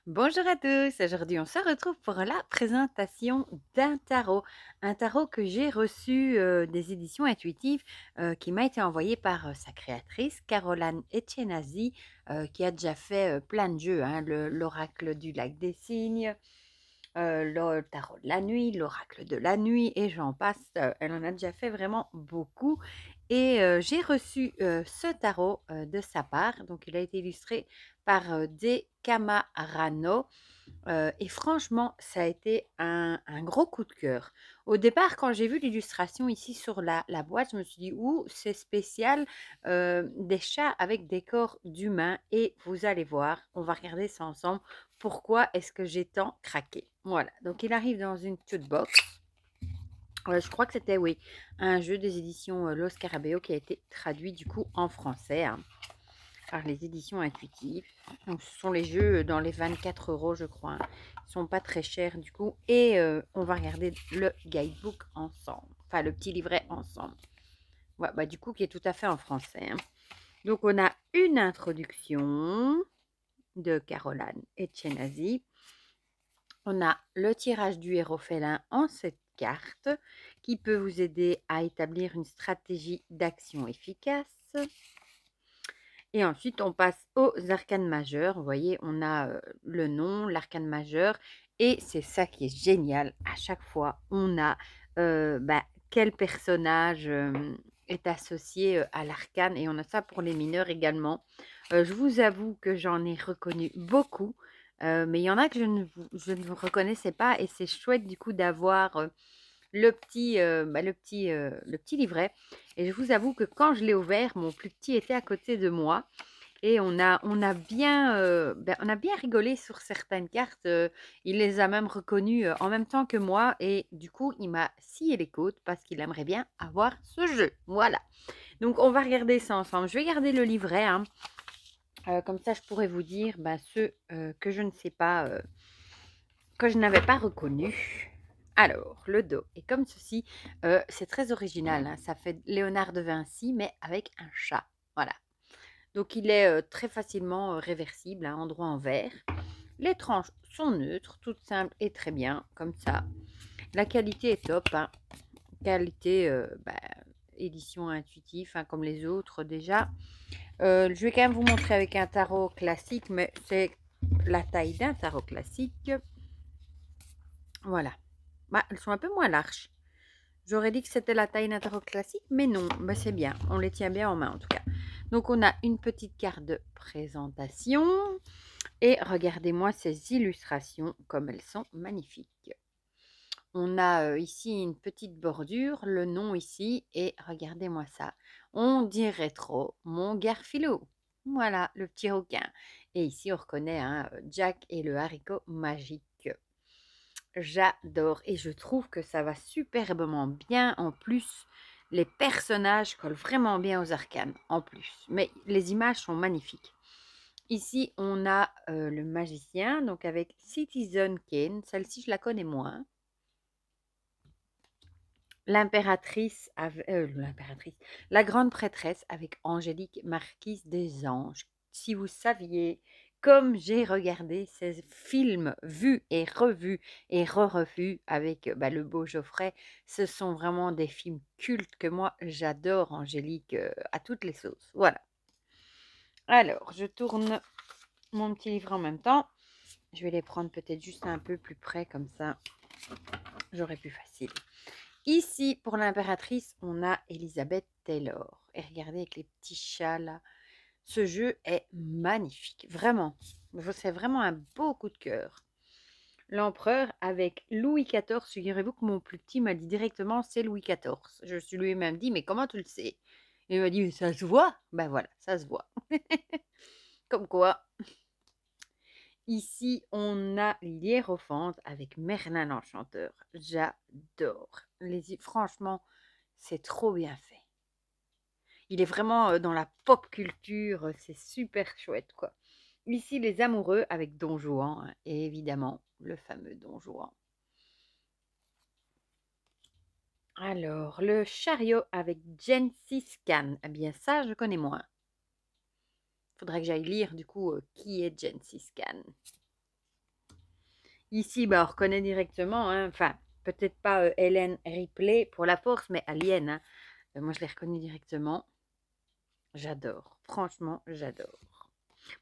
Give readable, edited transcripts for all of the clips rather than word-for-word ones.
Bonjour à tous, aujourd'hui on se retrouve pour la présentation d'un tarot. Un tarot que j'ai reçu des éditions intuitives qui m'a été envoyé par sa créatrice Caroline Etchenazi qui a déjà fait plein de jeux, hein, l'oracle du lac des cygnes, le tarot de la nuit, l'oracle de la nuit et j'en passe. Elle en a déjà fait vraiment beaucoup. Et j'ai reçu ce tarot de sa part. Donc, il a été illustré par De Camarano. Et franchement, ça a été un gros coup de cœur. Au départ, quand j'ai vu l'illustration ici sur la boîte, je me suis dit, ouh, c'est spécial, des chats avec des corps d'humains. Et vous allez voir, on va regarder ça ensemble. Pourquoi est-ce que j'ai tant craqué? Voilà, donc il arrive dans une toute box. Je crois que c'était, oui, un jeu des éditions Los Carabeo qui a été traduit du coup en français, hein, par les éditions intuitives. Donc, ce sont les jeux dans les 24 euros, je crois, hein. Ils ne sont pas très chers du coup. Et on va regarder le guidebook ensemble. Enfin, le petit livret ensemble. Ouais, bah, du coup, qui est tout à fait en français, hein. Donc, on a une introduction de Caroline Etchenazi. On a le tirage du héros félin en 7 cartes qui peut vous aider à établir une stratégie d'action efficace. Et ensuite, on passe aux arcanes majeures. Vous voyez, on a le nom, l'arcane majeur. Et c'est ça qui est génial. À chaque fois, on a quel personnage est associé à l'arcane. Et on a ça pour les mineurs également. Je vous avoue que j'en ai reconnu beaucoup. Mais il y en a que je ne reconnaissais pas. Et c'est chouette du coup d'avoir le petit livret. Et je vous avoue que quand je l'ai ouvert, mon plus petit était à côté de moi. Et on a bien rigolé sur certaines cartes. Il les a même reconnues en même temps que moi. Et du coup, il m'a scié les côtes parce qu'il aimerait bien avoir ce jeu. Voilà. Donc, on va regarder ça ensemble. Je vais garder le livret, hein. Comme ça, je pourrais vous dire ceux que je ne sais pas, que je n'avais pas reconnus. Alors, le dos est comme ceci. C'est très original, hein. Ça fait Léonard de Vinci, mais avec un chat. Voilà. Donc, il est très facilement réversible, hein, endroit en verre. Les tranches sont neutres, toutes simples et très bien, comme ça. La qualité est top, hein. Qualité édition intuitive, hein, comme les autres déjà. Je vais quand même vous montrer avec un tarot classique, mais c'est la taille d'un tarot classique. Voilà. Elles sont un peu moins larges. J'aurais dit que c'était la taille d'un tarot classique, mais non, c'est bien. On les tient bien en main en tout cas. Donc on a une petite carte de présentation. Et regardez-moi ces illustrations, comme elles sont magnifiques. On a ici une petite bordure, le nom ici, et regardez-moi ça. On dirait trop mon Garfilo. Voilà, le petit requin. Et ici, on reconnaît Jack et le haricot magique. J'adore et je trouve que ça va superbement bien. En plus, les personnages collent vraiment bien aux arcanes. En plus, mais les images sont magnifiques. Ici, on a le magicien, donc avec Citizen Kane. Celle-ci, je la connais moins. L'impératrice, la grande prêtresse avec Angélique, marquise des anges. Si vous saviez, comme j'ai regardé ces films vus et revus et re-revus avec le beau Geoffrey, ce sont vraiment des films cultes que moi j'adore, Angélique, à toutes les sauces. Voilà. Alors, je tourne mon petit livre en même temps. Je vais les prendre peut-être juste un peu plus près, comme ça, j'aurai plus facile. Ici, pour l'impératrice, on a Elizabeth Taylor. Et regardez avec les petits chats là. Ce jeu est magnifique, vraiment. C'est vraiment un beau coup de cœur. L'empereur avec Louis XIV. Figurez-vous que mon plus petit m'a dit directement c'est Louis XIV. Je lui ai même dit mais comment tu le sais? Et il m'a dit ça se voit. Ben voilà, ça se voit. Comme quoi. Ici, on a l'hiérophante avec Merlin l'Enchanteur. J'adore. Franchement, c'est trop bien fait. Il est vraiment dans la pop culture. C'est super chouette, quoi. Ici, les amoureux avec Don Juan, hein, et évidemment, le fameux Don Juan. Alors, le chariot avec Gengis Khan. Eh bien, ça, je connais moins. Faudrait que j'aille lire, du coup, qui est Gengis Khan. Ici, bah, on reconnaît directement, hein, enfin, peut-être pas Hélène Ripley pour la force, mais Alien, hein. Moi, je l'ai reconnue directement. J'adore. Franchement, j'adore.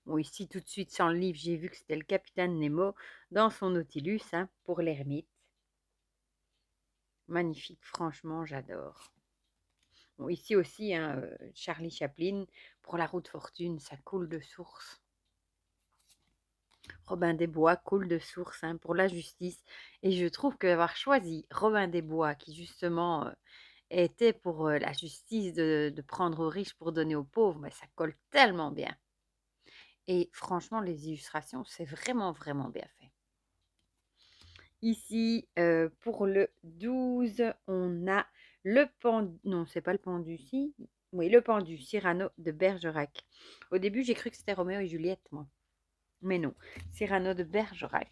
Bon, ici, tout de suite, sans le livre, j'ai vu que c'était le capitaine Nemo dans son Nautilus, hein, pour l'ermite. Magnifique, franchement, j'adore. Bon, ici aussi, hein, Charlie Chaplin, pour la route fortune, ça coule de source. Robin des Bois coule de source, hein, pour la justice. Et je trouve qu'avoir choisi Robin des Bois, qui justement était pour la justice de prendre aux riches pour donner aux pauvres, mais ça colle tellement bien. Et franchement, les illustrations, c'est vraiment, vraiment bien fait. Ici, pour le 12, on a le pendu. Non, c'est pas le pendu, si. Oui, le pendu, Cyrano de Bergerac. Au début, j'ai cru que c'était Roméo et Juliette, moi. Mais non, Cyrano de Bergerac.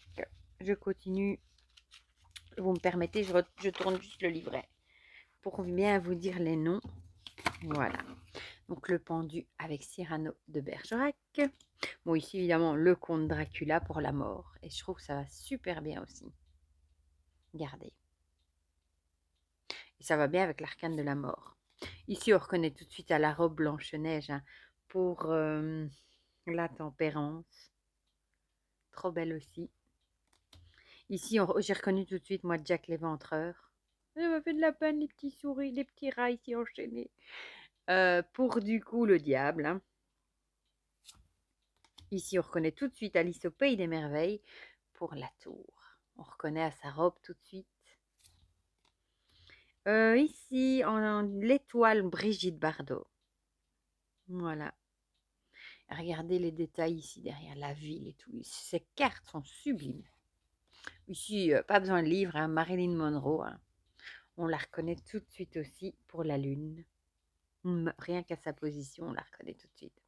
Je continue. Vous me permettez, je tourne juste le livret pour bien vous dire les noms. Voilà. Donc, le pendu avec Cyrano de Bergerac. Bon, ici, évidemment, le comte Dracula pour la mort. Et je trouve que ça va super bien aussi. Regardez. Et ça va bien avec l'arcane de la mort. Ici, on reconnaît tout de suite à la robe Blanche-Neige, hein, pour la tempérance. Trop belle aussi. Ici, j'ai reconnu tout de suite, moi, Jack l'Éventreur. Ça m'a fait de la peine, les petits souris, les petits rats ici enchaînés. Pour du coup, le diable. Hein. Ici, on reconnaît tout de suite Alice au Pays des Merveilles pour la tour. On reconnaît à sa robe tout de suite. Ici, en l'étoile Brigitte Bardot. Voilà. Regardez les détails ici derrière la ville et tout. Ces cartes sont sublimes. Ici, pas besoin de livre, hein, Marilyn Monroe. Hein. On la reconnaît tout de suite aussi pour la lune. Rien qu'à sa position, on la reconnaît tout de suite.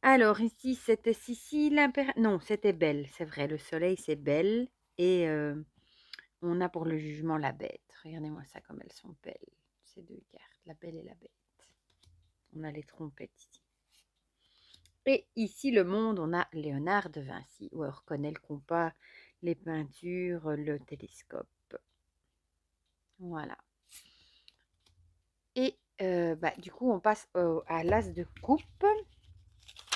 Alors ici, c'était Sissi non, c'était Belle, c'est vrai. Le soleil, c'est Belle. Et on a pour le jugement la bête. Regardez-moi ça comme elles sont belles. Ces deux cartes, la belle et la bête. On a les trompettes ici. Et ici, le monde, on a Léonard de Vinci, où on reconnaît le compas, les peintures, le télescope. Voilà. Et bah, du coup, on passe à l'as de coupe.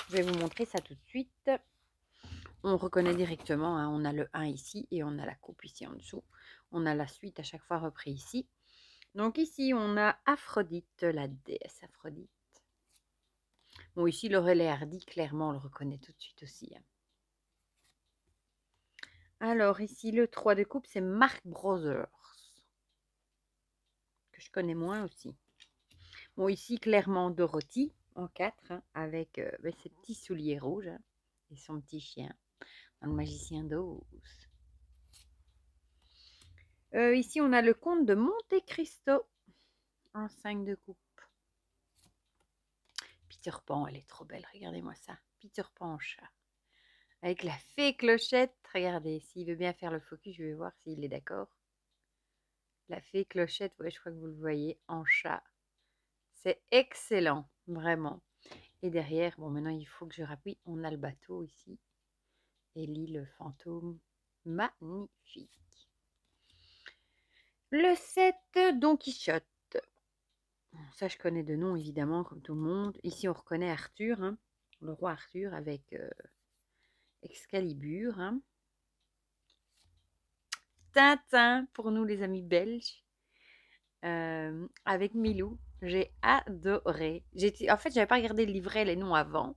Je vais vous montrer ça tout de suite. On reconnaît directement, hein, on a le 1 ici et on a la coupe ici en dessous. On a la suite à chaque fois repris ici. Donc ici, on a Aphrodite, la déesse Aphrodite. Bon, ici, Laurel et Hardy, clairement, on le reconnaît tout de suite aussi. Hein. Alors, ici, le 3 de coupe, c'est Marx Brothers, que je connais moins aussi. Bon, ici, clairement, Dorothy, en 4, hein, avec ses petits souliers rouges hein, et son petit chien, dans le magicien d'Oz. Ici, on a le comte de Monte Cristo, en 5 de coupe. Peter Pan, elle est trop belle, regardez-moi ça. Peter Pan en chat. Avec la fée Clochette, regardez, s'il veut bien faire le focus, je vais voir s'il est d'accord. La fée Clochette, ouais, je crois que vous le voyez, en chat. C'est excellent, vraiment. Et derrière, bon, maintenant, il faut que je rappuie. On a le bateau ici. Et l'île fantôme. Magnifique. Le 7, Don Quichotte. Ça, je connais de nom, évidemment, comme tout le monde. Ici, on reconnaît Arthur, hein, le roi Arthur, avec Excalibur. Hein. Tintin, pour nous, les amis belges. Avec Milou. J'ai adoré. En fait, j'avais pas regardé le livret, les noms avant.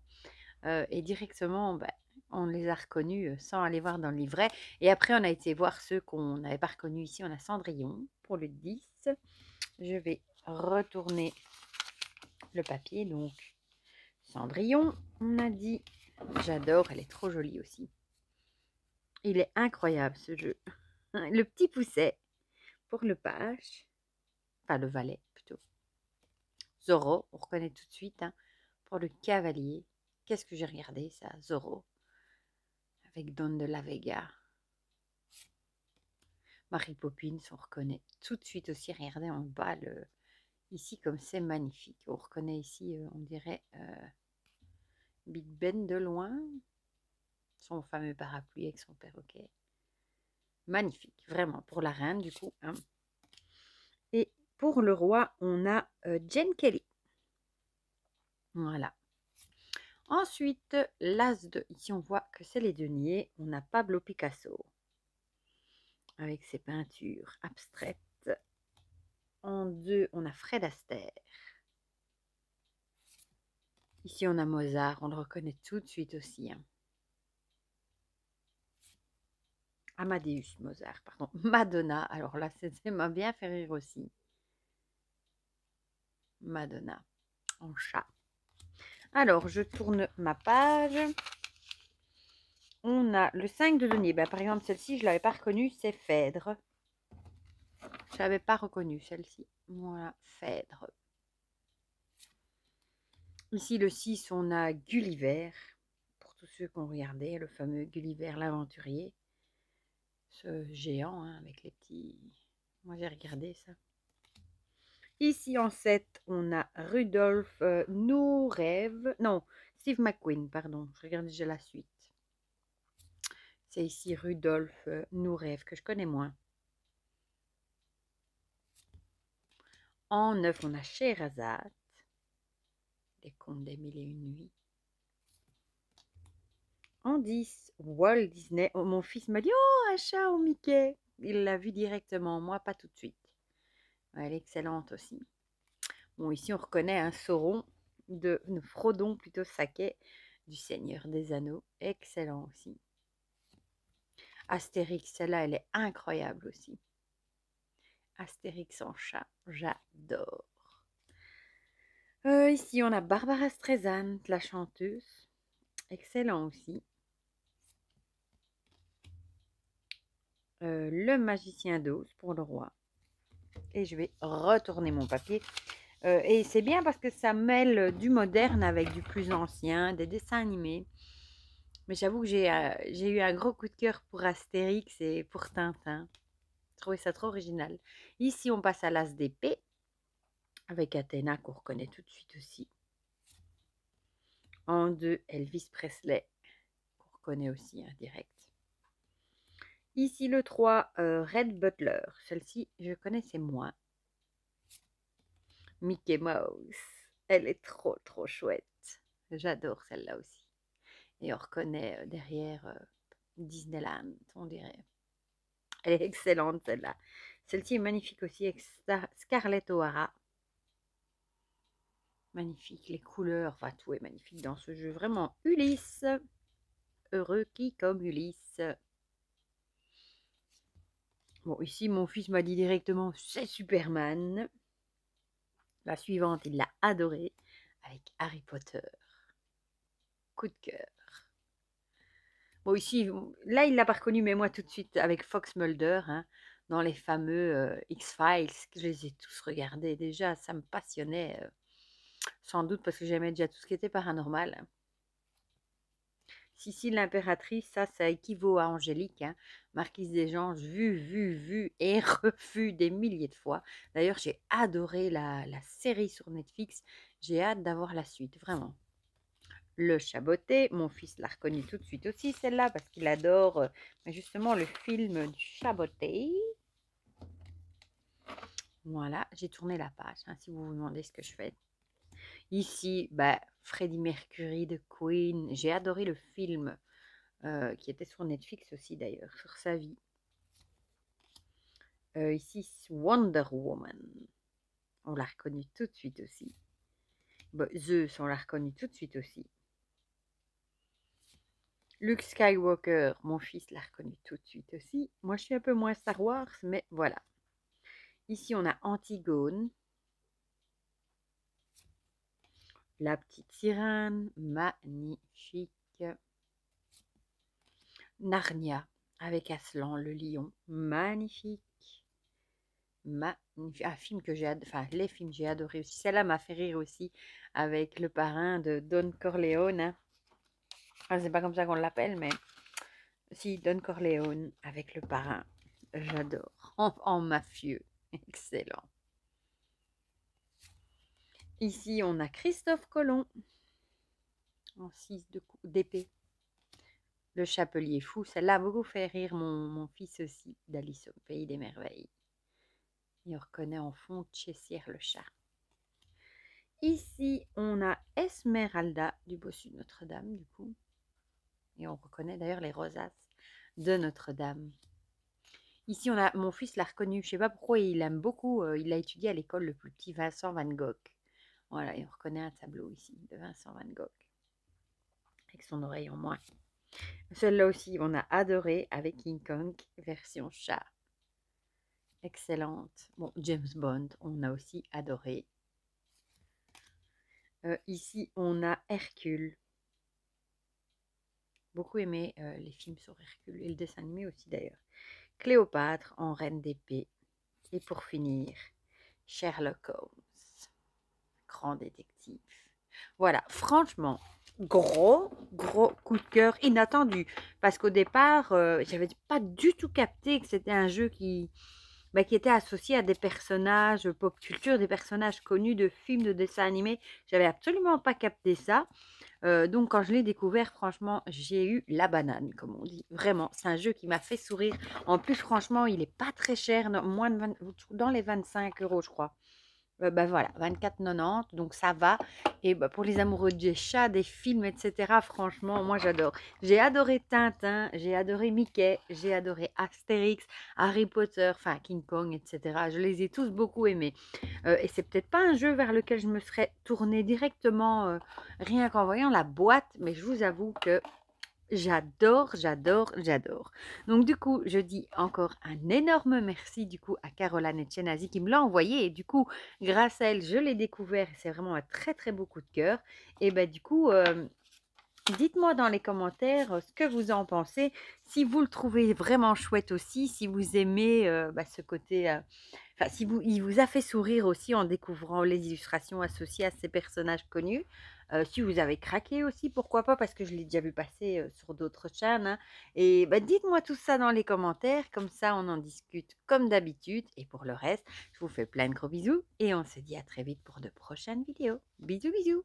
Et directement, bah, on les a reconnus sans aller voir dans le livret. Et après, on a été voir ceux qu'on n'avait pas reconnus ici. On a Cendrillon pour le 10. Je vais retourner le papier. Donc, Cendrillon, on a dit. J'adore, elle est trop jolie aussi. Il est incroyable ce jeu. Le petit pousset pour le page. Enfin, le valet plutôt. Zorro, on reconnaît tout de suite. Hein, pour le cavalier. Qu'est-ce que j'ai regardé ça, Zorro. Avec Don de la Vega. Mary Poppins, on reconnaît tout de suite aussi. Regardez en bas, ici, comme c'est magnifique. On reconnaît ici, on dirait Big Ben de loin. son fameux parapluie avec son perroquet. Magnifique, vraiment, pour la reine du coup. Hein. Et pour le roi, on a Jane Kelly. Voilà. Ensuite, l'as de... Ici, on voit que c'est les deniers. On a Pablo Picasso avec ses peintures abstraites. En 2, on a Fred Astaire. Ici, on a Mozart. On le reconnaît tout de suite aussi. Hein. Amadeus Mozart, pardon. Madonna. Alors là, ça m'a bien fait rire aussi. Madonna en chat. Alors, je tourne ma page. On a le 5 de denier. Ben, par exemple, celle-ci, je ne l'avais pas reconnue. C'est Phèdre. Je ne l'avais pas reconnue, celle-ci. Voilà, Phèdre. Ici, le 6, on a Gulliver. Pour tous ceux qui ont regardé, le fameux Gulliver l'aventurier. Ce géant hein, avec les petits... Moi, j'ai regardé ça. Ici, en 7, on a Rudolf Nureyev. Non, Steve McQueen, pardon. Je regarde déjà la suite. C'est ici Rudolf Nureyev, que je connais moins. En 9, on a Scheherazade. Les contes des mille et une nuits. En 10, Walt Disney. Oh, mon fils m'a dit, oh, un chat au Mickey. Il l'a vu directement, moi pas tout de suite. Elle est excellente aussi. Bon, ici on reconnaît un Sauron de Frodon, plutôt Saquet, du Seigneur des Anneaux. Excellent aussi. Astérix, celle-là, elle est incroyable aussi. Astérix en chat, j'adore. Ici, on a Barbara Streisand, la chanteuse. Excellent aussi. Le magicien d'Oz pour le roi. Et je vais retourner mon papier. Et c'est bien parce que ça mêle du moderne avec du plus ancien, des dessins animés. Mais j'avoue que j'ai eu un gros coup de cœur pour Astérix et pour Tintin. Je trouvais ça trop original. Ici, on passe à l'As d'épée avec Athéna qu'on reconnaît tout de suite aussi. En 2, Elvis Presley qu'on reconnaît aussi en direct. Ici, le 3, Red Butler. Celle-ci, je connaissais moins. Mickey Mouse. Elle est trop, trop chouette. J'adore celle-là aussi. Et on reconnaît derrière Disneyland, on dirait. Elle est excellente, celle-là. Celle-ci est magnifique aussi avec Scarlett O'Hara. Magnifique, les couleurs, enfin tout est magnifique dans ce jeu. Vraiment, Ulysse. Heureux qui comme Ulysse. Bon, ici, mon fils m'a dit directement, c'est Superman. La suivante, il l'a adorée avec Harry Potter. Coup de cœur. Bon, ici, là, il l'a pas reconnu, mais moi, tout de suite, avec Fox Mulder, hein, dans les fameux X-Files, que je les ai tous regardés déjà, ça me passionnait, sans doute parce que j'aimais déjà tout ce qui était paranormal. Hein. Sicile l'impératrice, ça équivaut à Angélique, hein, Marquise des Anges, vue et refus des milliers de fois. D'ailleurs, j'ai adoré la série sur Netflix, j'ai hâte d'avoir la suite, vraiment. Le Chaboté, mon fils l'a reconnu tout de suite aussi, celle-là, parce qu'il adore justement le film du Chaboté. Voilà, j'ai tourné la page, hein, si vous vous demandez ce que je fais. Ici, bah, Freddie Mercury de Queen. J'ai adoré le film qui était sur Netflix aussi d'ailleurs, sur sa vie. Ici, Wonder Woman. On l'a reconnu tout de suite aussi. Bah, Zeus, on l'a reconnu tout de suite aussi. Luke Skywalker, mon fils l'a reconnu tout de suite aussi. Moi, je suis un peu moins Star Wars, mais voilà. Ici, on a Antigone. La petite sirène, magnifique. Narnia, avec Aslan, le lion, magnifique. Un film que j'ai adoré, enfin, les films que j'ai adoré aussi. Celle-là m'a fait rire aussi, avec le parrain de Don Corleone. Hein. Enfin, c'est pas comme ça qu'on l'appelle, mais si, Don Corleone, avec le parrain. J'adore. En mafieux. Excellent. Ici, on a Christophe Colomb en 6 d'épée. Le chapelier fou, celle-là a beaucoup fait rire mon fils aussi, d'Alice au pays des merveilles. Et on reconnaît en fond Chessier le chat. Ici, on a Esmeralda du bossu de Notre-Dame, du coup. Et on reconnaît d'ailleurs les rosaces de Notre-Dame. Ici, mon fils l'a reconnu. Je ne sais pas pourquoi, il aime beaucoup. Il a étudié à l'école le plus petit Vincent Van Gogh. Voilà, et on reconnaît un tableau ici de Vincent Van Gogh. Avec son oreille en moins. Celle-là aussi, on a adoré avec King Kong, version chat. Excellente. Bon, James Bond, on a aussi adoré. Ici, on a Hercule. Beaucoup aimé les films sur Hercule et le dessin animé aussi d'ailleurs. Cléopâtre en reine d'épée. Et pour finir, Sherlock Holmes, grand détective. Voilà, franchement, gros coup de cœur inattendu. Parce qu'au départ, j'avais pas du tout capté que c'était un jeu qui était associé à des personnages pop culture, des personnages connus de films, de dessins animés. J'avais absolument pas capté ça. Donc quand je l'ai découvert, franchement, j'ai eu la banane, comme on dit. Vraiment, c'est un jeu qui m'a fait sourire. En plus, franchement, il n'est pas très cher, moins de dans les 25 euros, je crois. Voilà, 24,90, donc ça va. Et pour les amoureux des chats, des films, etc., franchement, moi j'adore. J'ai adoré Tintin, j'ai adoré Mickey, j'ai adoré Astérix, Harry Potter, enfin King Kong, etc. Je les ai tous beaucoup aimés. Et c'est peut-être pas un jeu vers lequel je me serais tournée directement, rien qu'en voyant la boîte, mais je vous avoue que j'adore. Donc du coup, je dis encore un énorme merci du coup à Caroline Etchenazi qui me l'a envoyé et du coup, grâce à elle, je l'ai découvert et c'est vraiment un très très beau coup de cœur. Et du coup, dites-moi dans les commentaires ce que vous en pensez, si vous le trouvez vraiment chouette aussi, si vous aimez ce côté, enfin si il vous a fait sourire aussi en découvrant les illustrations associées à ces personnages connus. Si vous avez craqué aussi, pourquoi pas, parce que je l'ai déjà vu passer sur d'autres chaînes, hein. Et dites-moi tout ça dans les commentaires, comme ça on en discute comme d'habitude. Et pour le reste, je vous fais plein de gros bisous et on se dit à très vite pour de prochaines vidéos. Bisous bisous.